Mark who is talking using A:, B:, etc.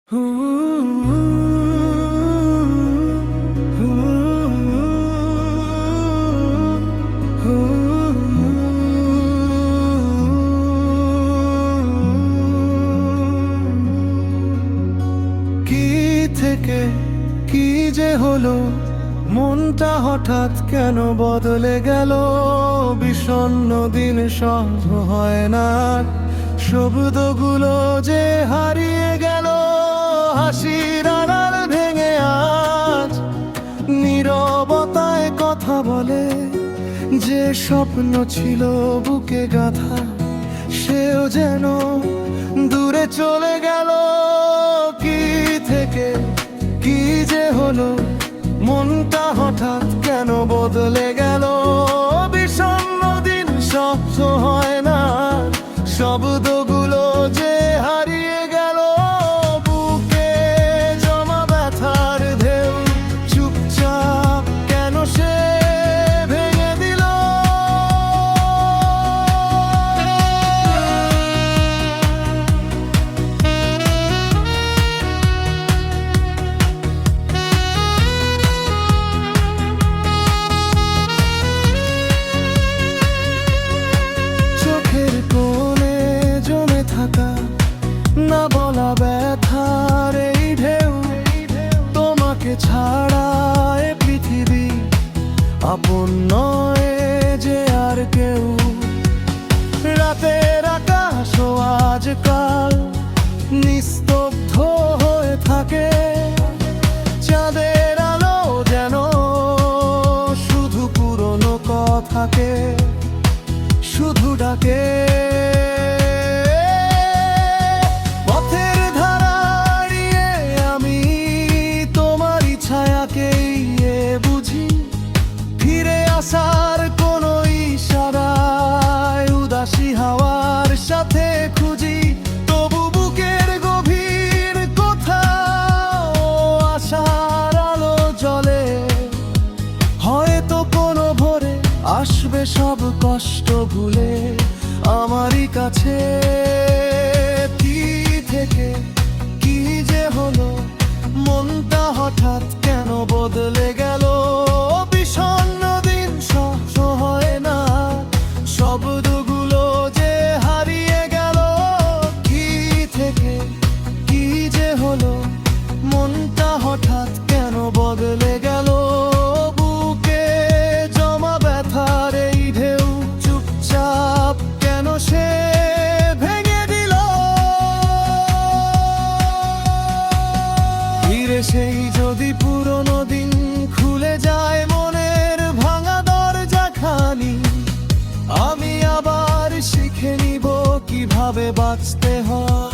A: কি থেকে কি যে হলো, মনটা হঠাৎ কেন বদলে গেল। বিষণ্ণ দিন সহ্য হয় না, শব্দগুলো যে হারিয়ে গেল। হাসির আড়াল ভেঙে আজ নীরবতায় কথা বলে। যে স্বপ্ন ছিল বুকে গাঁথা, সেও যেন দূরে চলে গেল। কি থেকে কি যে হলো, মনটা হঠাৎ কেন বদলে গেল। বিষণ্ণ দিন সহ্য হয় না, শব্দগুলো যে হারিয়ে গেল। বুকে জমা ব্যথার ঢেউ চুপচাপ কেন সে ভেঙে দিল। চোখের কোণে জমে থাকা না বলা ব্যথার এই ঢেউ, তোমাকে ছাড়া এ পৃথিবী আপন নয় যে আর কেউ। রাতের আকাশও আজকাল নিস্তব্ধ হয়ে থাকে। চাঁদের আলো যেন শুধু পুরনো কথাকে শুধু ডাকে। পথের ধারাড়িয়ে আমি তোমারই ছায়াকেই বুঝি। ফিরে আসার কোনো ইশারায় উদাসী হাওয়ার সাথে খুঁজি। তবু বুকের গভীর কোথাও আশার আলো জ্বলে। হয়তো কোনো ভোরে আসবে সব কষ্ট ভুলে আমারই কাছে। কি থেকে কি যে হলো, মনটা হঠাৎ কেন বদলে গেল। বিষণ্ণ দিন সহ্য হয় না, শব্দগুলো যে হারিয়ে গেল। কি থেকে কি যে হলো, মনটা হঠাৎ কেন বদলে গেল। বুকে জমা ব্যথার এই ঢেউ চুপচাপ কেন সে ভেঙে দিল। ফিরে সেই যদি পুরনো দিন খুলে যায় মনের ভাঙা দরজা খানি, আমি আবার শিখে নিব কিভাবে বাঁচতে হয়।